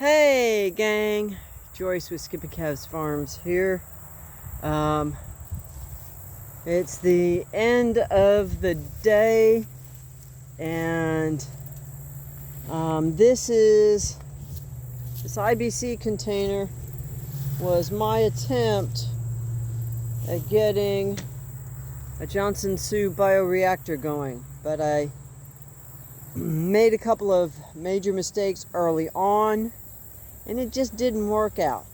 Hey gang, Joyce with Skippy Calves Farms here. It's the end of the day, and this IBC container was my attempt at getting a Johnson Sioux bioreactor going, but I made a couple of major mistakes early on, and it just didn't work out.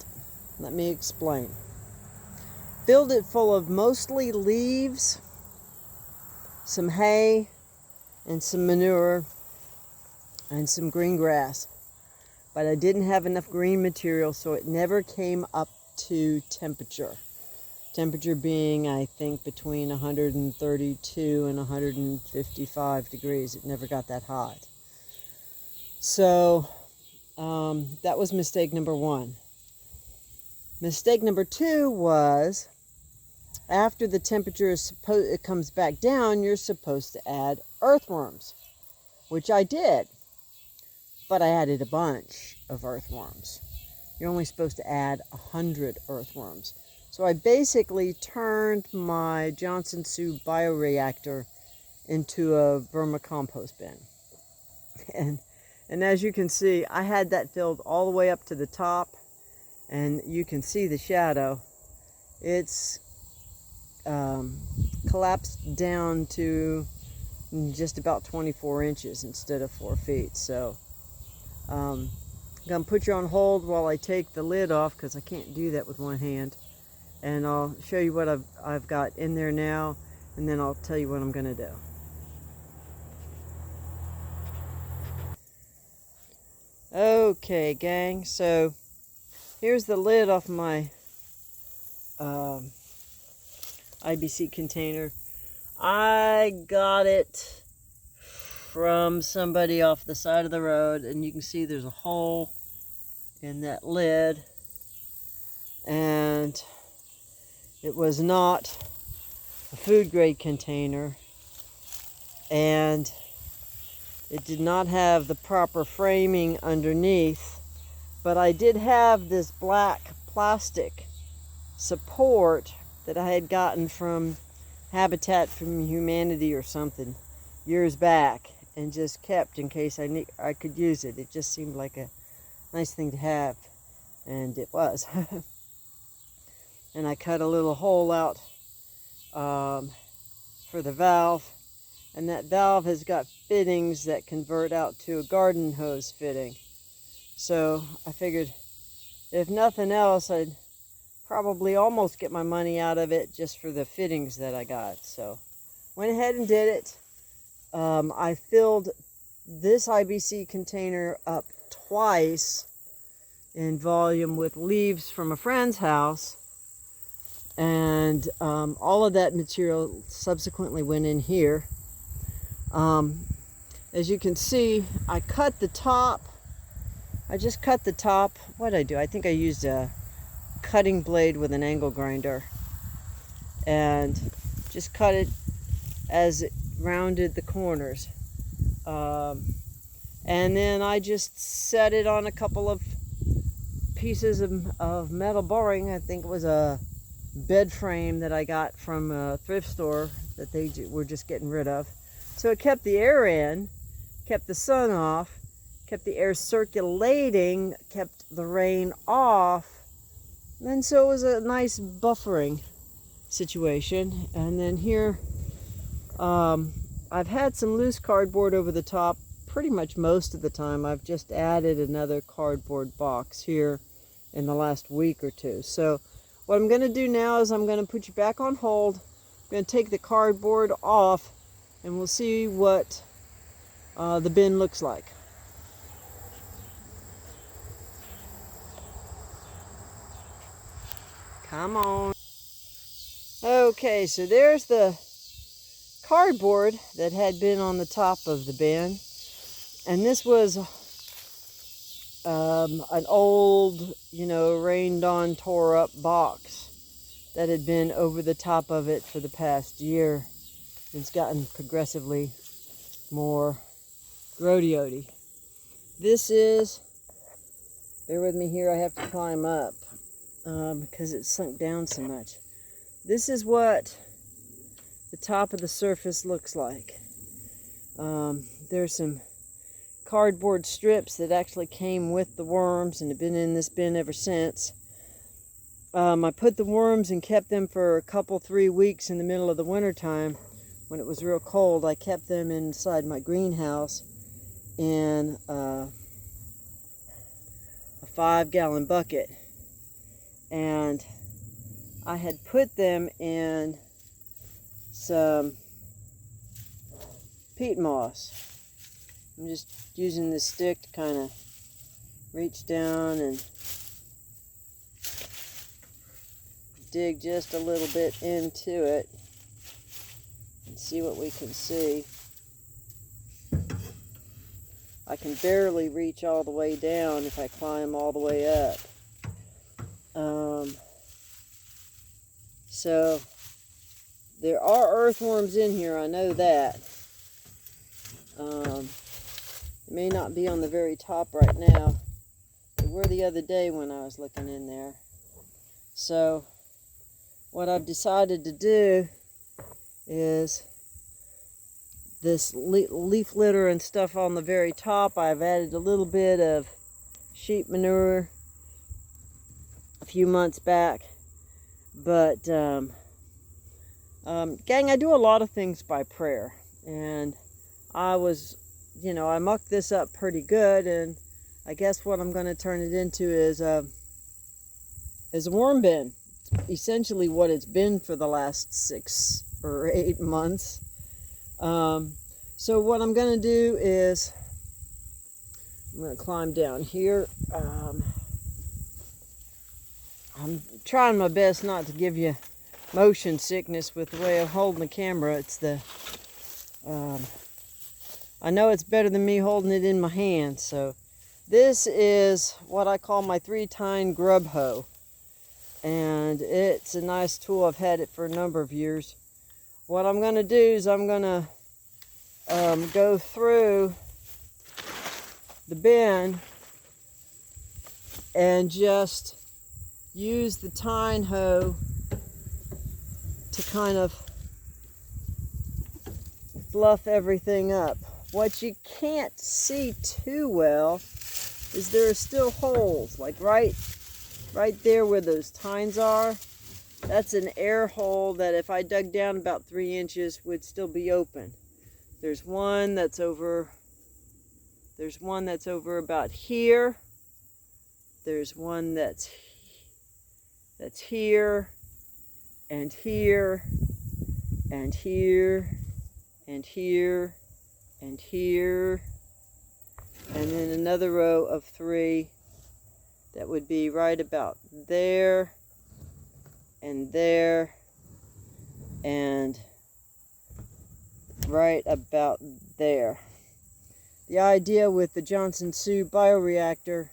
Let me explain. Filled it full of mostly leaves, some hay, and some manure, and some green grass. But I didn't have enough green material, so it never came up to temperature. Temperature being, I think, between 132 and 155 degrees. It never got that hot. So that was mistake number one. Mistake number two was, after the temperature it comes back down, you're supposed to add earthworms, which I did, but I added a bunch of earthworms. You're only supposed to add 100 earthworms. So I basically turned my Johnson Sioux bioreactor into a vermicompost bin. And as you can see, I had that filled all the way up to the top, and you can see the shadow. It's collapsed down to just about 24 inches instead of 4 feet. So I'm going to put you on hold while I take the lid off, because I can't do that with one hand. And I'll show you what I've got in there now, and then I'll tell you what I'm going to do. Okay, gang, so here's the lid off my IBC container. I got it from somebody off the side of the road, and you can see there's a hole in that lid, and it was not a food grade container, and it did not have the proper framing underneath, but I did have this black plastic support that I had gotten from Habitat for Humanity or something years back, and just kept in case I could use it. It just seemed like a nice thing to have, and it was. And I cut a little hole out for the valve, and that valve has got fittings that convert out to a garden hose fitting. So I figured, if nothing else, I'd probably almost get my money out of it just for the fittings that I got. So went ahead and did it. I filled this IBC container up twice in volume with leaves from a friend's house, and all of that material subsequently went in here. As you can see, I cut the top. I just cut the top. What did I do? I think I used a cutting blade with an angle grinder, and just cut it as it rounded the corners. And then I just set it on a couple of pieces of metal boring. I think it was a bed frame that I got from a thrift store that they were just getting rid of. So it kept the air in, kept the sun off, kept the air circulating, kept the rain off, and so it was a nice buffering situation. And then here, I've had some loose cardboard over the top pretty much most of the time. I've just added another cardboard box here in the last week or two. So what I'm going to do now is I'm going to put you back on hold. I'm going to take the cardboard off, and we'll see what the bin looks like. Come on. Okay, so there's the cardboard that had been on the top of the bin, and this was an old, rained on, tore up box that had been over the top of it for the past year. It's gotten progressively more grody-ody. This is Bear with me here, I have to climb up because it's sunk down so much. This is what the top of the surface looks like. There's some cardboard strips that actually came with the worms and have been in this bin ever since. I put the worms and kept them for a couple, 3 weeks in the middle of the winter time when it was real cold. I kept them inside my greenhouse in a 5-gallon bucket, and I had put them in some peat moss. I'm just using this stick to kind of reach down and dig just a little bit into it and see what we can see. I can barely reach all the way down if I climb all the way up. So there are earthworms in here, I know that. It may not be on the very top right now. They were the other day when I was looking in there. So what I've decided to do is this leaf litter and stuff on the very top. I've added a little bit of sheep manure a few months back. But, gang, I do a lot of things by prayer. And I mucked this up pretty good. And I guess what I'm going to turn it into is a worm bin. It's essentially what it's been for the last 6 or 8 months. So what I'm going to do is I'm going to climb down here. I'm trying my best not to give you motion sickness with the way I'm holding the camera. It's I know it's better than me holding it in my hand. So this is what I call my 3-tine grub hoe. And it's a nice tool. I've had it for a number of years. What I'm going to do is I'm going to go through the bin and just use the tine hoe to kind of fluff everything up. What you can't see too well is there are still holes, like right there where those tines are. That's an air hole that if I dug down about 3 inches would still be open. There's one that's over about here. There's one that's here and here and here and here and here, and then another row of 3 that would be right about there and there and right about there. The idea with the Johnson Sioux bioreactor